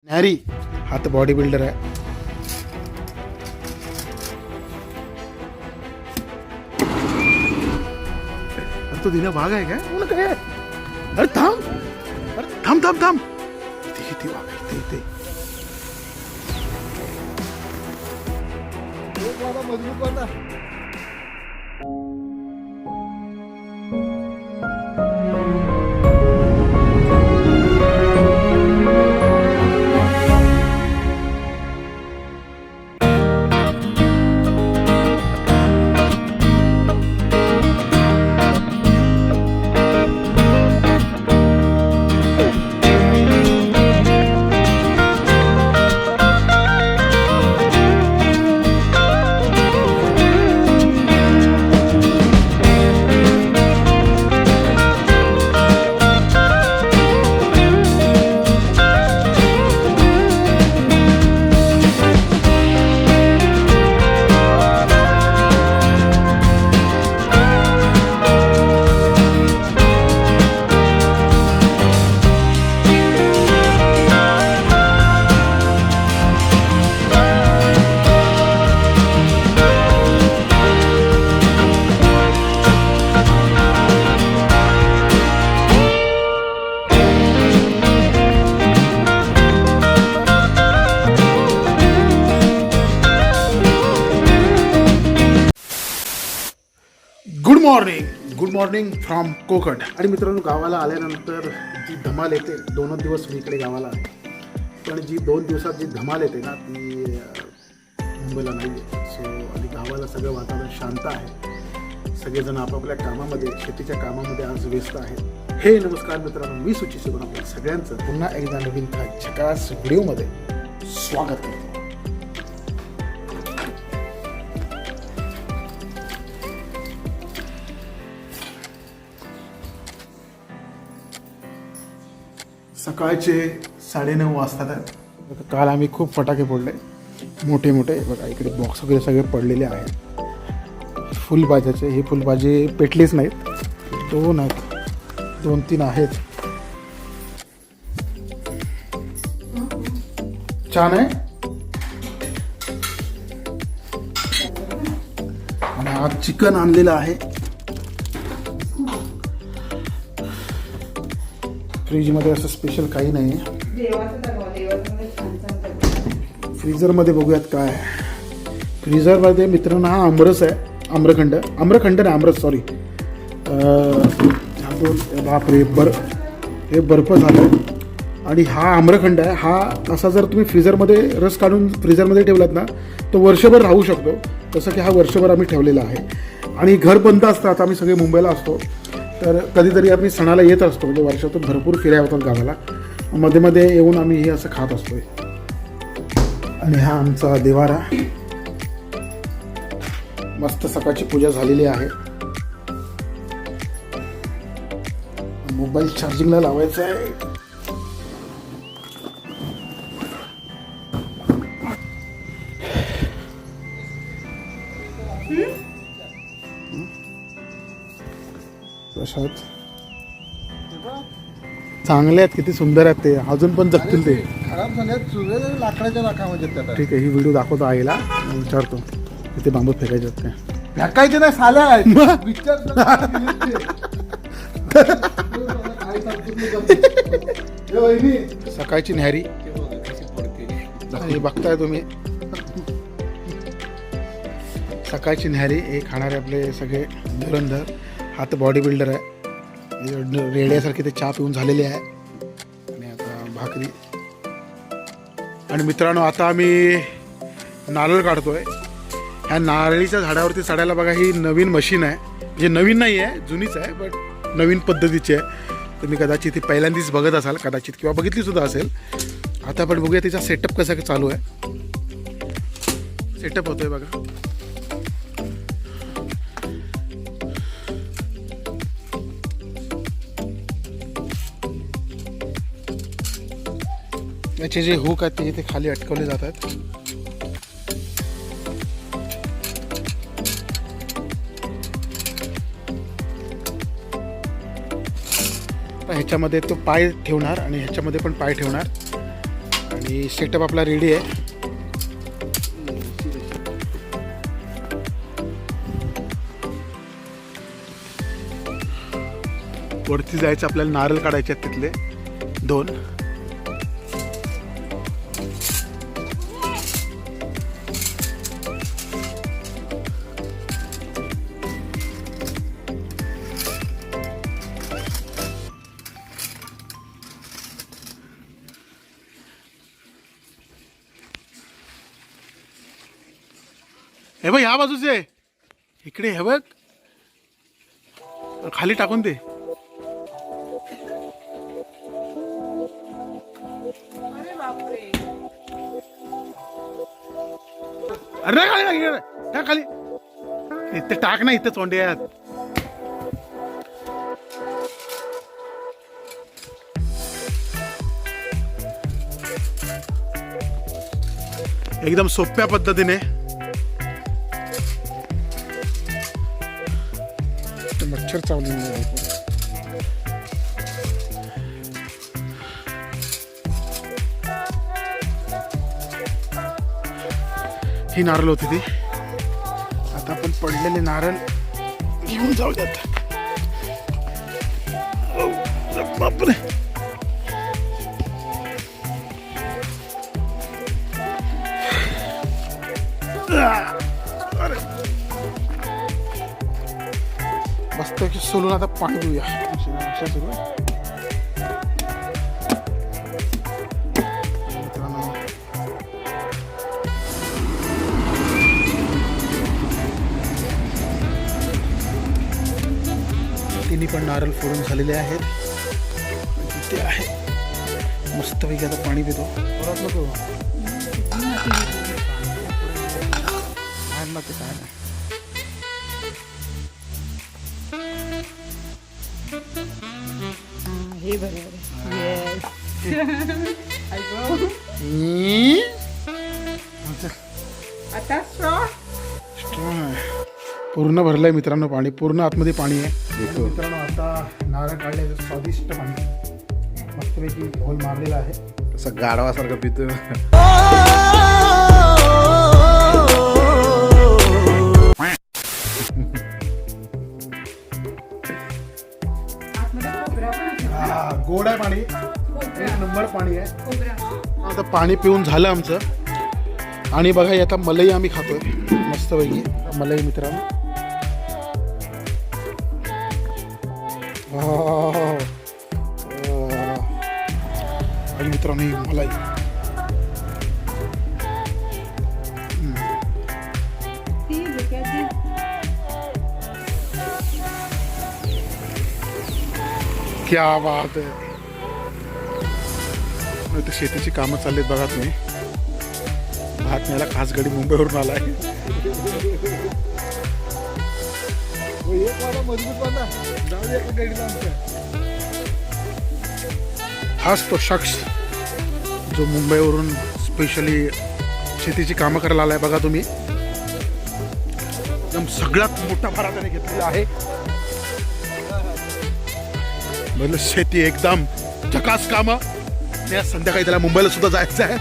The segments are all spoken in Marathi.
न्यारी हा तर बॉडी बिल्डर आहे. अरे तो दिना वाघ आहे काय? म्हणून काय आहे? अरे थांब, अरे थांब थांब थांब. इथे वाघ आहे, इथे. मजबूत वाटा. Good morning from Konkan. आणि मित्रांनो, गावाला आल्यानंतर जी धमाल येते, 2 दिवस मी इकडे गावाला आहे, पण जी 2 दिवसात जी धमाल येते ना ती मुंबईला नाही आहे. सो आणि गावाला सगळं वातावरण शांत आहे, सगळेजण आपापल्या कामामध्ये, शेतीच्या कामामध्ये आज व्यस्त आहेत. हे नमस्कार मित्रांनो, मी सुचित शिकून आपल्या सगळ्यांचं पुन्हा एकदा नवीन काही झकास व्हिडिओमध्ये स्वागत करतो. सकाळचे 9:30 वाजतात आहेत. काल आम्ही खूप फटाके फोडले, मोठे मोठे. बघा इकडे बॉक्स वगैरे सगळे पडलेले आहेत. फुलभाज्याचे, हे फुलभाजी पेटलीच नाहीत, 2 आहेत, 2-3 आहेत. छान आहे. आणि आज चिकन आणलेलं आहे. फ्रीजमध्ये असं स्पेशल काही नाही आहे. फ्रीझरमध्ये बघूयात काय आहे. फ्रीझरमध्ये मित्रांनो हा आमरस आहे, आम्रखंड नाही, आमरस, सॉरी. बापरे, हे बर्फ झालं आहे. आणि हा आम्रखंड आहे. हा असा जर तुम्ही फ्रीझरमध्ये रस काढून फ्रीझरमध्ये ठेवलात ना तो वर्षभर राहू शकतो. तसं की हा वर्षभर आम्ही ठेवलेला आहे. आणि घर बंद असतं. आता आम्ही सगळे मुंबईला असतो, तर कधीतरी आम्ही सणाला येत असतो, म्हणजे वर्षातून भरपूर फिरायला होतात गावाला. मध्ये मध्ये येऊन आम्ही हे असं खात असतोय. आणि हा आमचा देवारा. मस्त सकाळची पूजा झालेली आहे. मोबाईल चार्जिंगला लावायचा आहे. चांगले आहेत, किती सुंदर आहेत ते, अजून पण जगतील ते. खराब झाल्यात, लाकडाच्या लाखामध्ये. ठीक आहे, ही व्हिडिओ दाखवतो आईला, विचारतो किती बांबू फेकायचे आहेत काय. फेकायचे नाही, साल्या आहेत. सकाळची न्यारी बघताय तुम्ही. सकाळची न्यारी हे खाणारे आपले सगळे धुरंधर. हा तर बॉडी बिल्डर आहे, रेड्यासारखे ते चहा पिऊन झालेले आहे. आणि आता भाकरी. आणि मित्रांनो, आता आम्ही नारळ काढतोय. ह्या नारळीच्या झाडावरती चढायला बघा, ही नवीन मशीन आहे. म्हणजे नवीन नाही आहे, जुनीच आहे, बट नवीन पद्धतीची आहे. तुम्ही कदाचित ती पहिल्यांदाच बघत असाल, कदाचित, किंवा बघितली सुद्धा असेल. आता आपण बघूया तिचा सेटअप कसा चालू आहे. सेटअप होतोय बघा. याचे जे हुक आहेत ते इथे खाली अटकवले जातात. ह्याच्यामध्ये तो पाय ठेवणार आणि ह्याच्यामध्ये पण पाय ठेवणार आणि हे सेटअप आपला रेडी आहे. वरती जायचं आपल्याला, नारळ काढायचे आहेत तिथले 2. हे बघ ह्या बाजूचे इकडे, हे बघ खाली टाकून दे. अरे खाली टाक, खाली इथे टाक ना, इथे चोंड्यात. एकदम सोप्या पद्धतीने मच्छर चावले. ही नारळ होती ती. आता आपण पडलेले नारळ घेऊन जाऊयात. बापरे, मस्तपैकी सोलून आता पाणी पिऊया. तिन्ही पण नारळ फोडून झालेले आहेत. तिथे आहे मस्तपैकी आता पाणी पितो. परत नको काय नाही. हे बरोबर आता पूर्ण भरलंय मित्रांनो पाणी, पूर्ण आतमध्ये पाणी आहे. मित्रांनो आता नारळ काढले, स्वादिष्ट पाणी मस्तपैकी खोल मारलेला आहे. असं गाढवासारखं पितो. गोड आहे पाणी, 1 नंबर पाणी आहे. आता पाणी पिऊन झालं आमचं. आणि बघा आता मलई आम्ही खातोय मस्तपैकी. मलई मित्रांनो, आणि मित्रांनो ही मलाई. क्या बात आहे. इथे शेतीची कामं चाललीत बघा तुम्ही. भात न्यायला खास गाडी मुंबईवरून आलाय. हाच तो शख्स जो मुंबईवरून स्पेशली शेतीची कामं करायला आलाय बघा तुम्ही. एकदम सगळ्यात मोठा भारा त्याने घेतलेला आहे. म्हणजे शेती एकदम झकास कामं. संध्याकाळी त्याला मुंबईला सुद्धा जायचं आहे.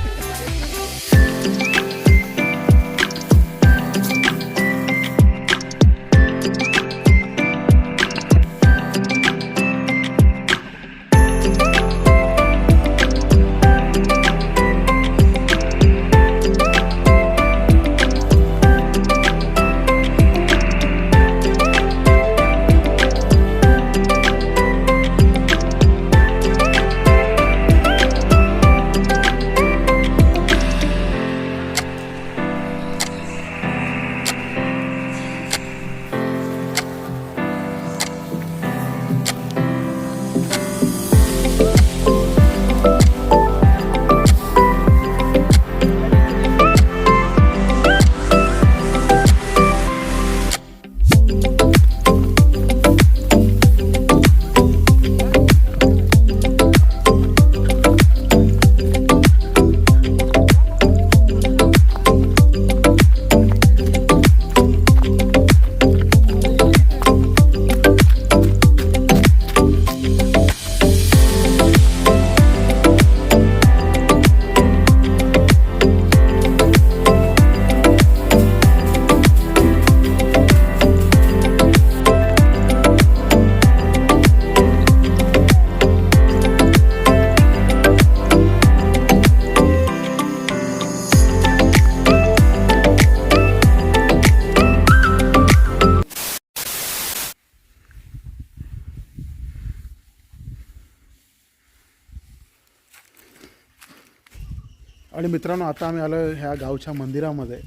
आणि मित्रांनो आता आम्ही आलो ह्या गावच्या मंदिरामध्ये.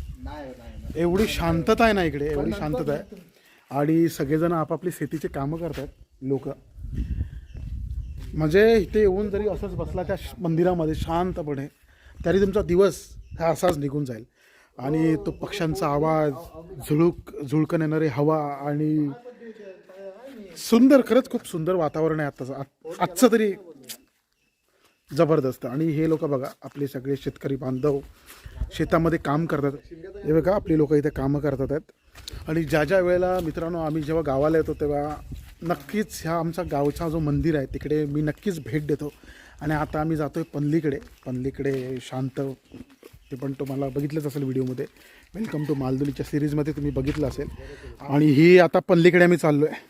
एवढी शांतता आहे ना इकडे, एवढी शांतता आहे. आणि सगळेजण आपापली शेतीचे कामं करतात लोक. म्हणजे इथे येऊन जरी असंच बसला त्या मंदिरामध्ये शांतपणे तरी तुमचा दिवस हा असाच निघून जाईल. आणि तो पक्ष्यांचा आवाज, झुळकन येणारी हवा आणि सुंदर, खरंच खूप सुंदर वातावरण आहे आजचं तरी जबरदस्त. आणि हे लोक बघा आपले सगळे शेतकरी बांधव शेतामध्ये काम करतात. हे बघा आपली लोक इथे कामं करतात आहेत. आणि ज्या ज्या वेळेला मित्रांनो आम्ही जेव्हा गावाला येतो तेव्हा नक्कीच ह्या आमचा गावचा जो मंदिर आहे तिकडे मी नक्कीच भेट देतो. आणि आता आम्ही जातो आहे पनलीकडे शांत. ते पण तुम्हाला बघितलंच असेल व्हिडिओमध्ये, वेलकम टू मालदुलीच्या सिरीजमध्ये तुम्ही बघितलं असेल. आणि ही आता पनलीकडे आम्ही चाललो आहे.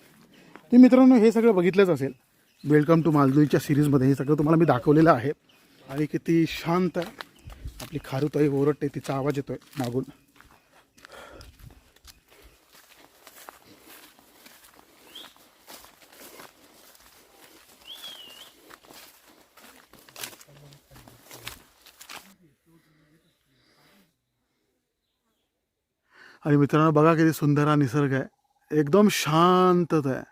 ते मित्रांनो हे सगळं बघितलंच असेल वेलकम टू मालदुलीच्या सिरीजमध्ये, हे सगळं तुम्हाला मी दाखवलेलं आहे. आणि किती शांत आपली खारुताई ओरडते, तिचा आवाज येतोय मागून. आणि मित्रांनो बघा किती सुंदर हा निसर्ग आहे, एकदम शांतता आहे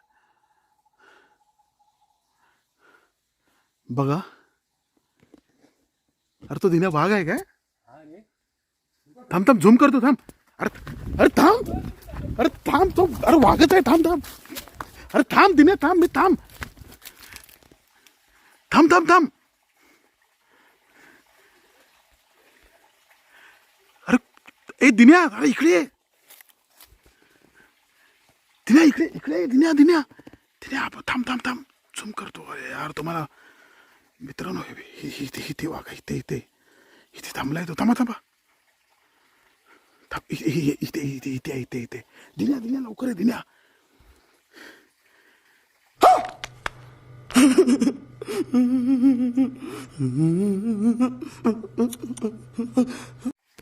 बघा. अरे तो दिन्या वाघ आहे काय? थांब थांब झूम करतो थांब. अरे अरे थांब, अरे थांब, तो अरे वाघच आहे. थांब थांब, अरे थांब दिन्या, थांब, मी थांब थांब थांब थांब. अरे ए दिन्या, अरे इकडे ये दिन्या, इकडे इकडे दिन्या दिन्या दिन्या. थांब थांब थांब, झूम करतो. अरे यार तुम्हाला मित्रांनो इथे वाघ, इथे इथे इथे थांबलाय तो. थांबा थांबा थांब, इथे इथे इथे इथे इथे इथे. दिन्या दिन्या लवकर आहे दिन्या.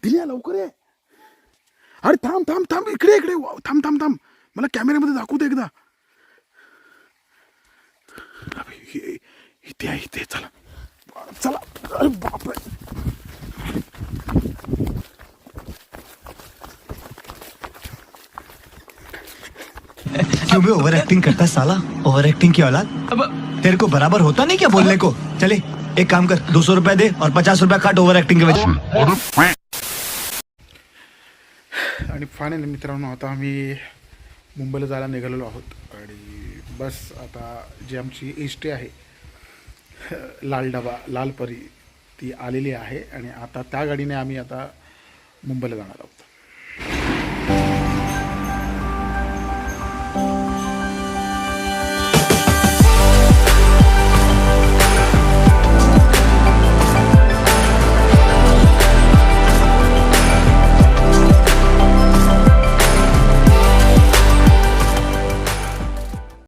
दिन्या लवकर आहे. अरे थांब थांब थांब, इकडे इकडे थांब थांब थांब, मला कॅमेऱ्यामध्ये दाखवू दे एकदा. इथे आहे इथे, चला चला. अरे बापरे, क्यों भी ओवर एक्टिंग करता है साला, ओवर एक्टिंग की औलाद. अब तेरे को बराबर होता नहीं क्या बोलने को. चले एक काम कर, 200 रुपए दे और 50 रुपए काट ओवर एक्टिंग के वजह. आणि फायनली मित्रांनो आता आम्ही मुंबईला जायला निघालेलो आहोत. आणि बस आता जी आमची एस.टी आहे लाल डबा लाल परी ती आलेली आहे. आणि आता त्या गाडीने आम्ही आता मुंबईला जाणार आहोत.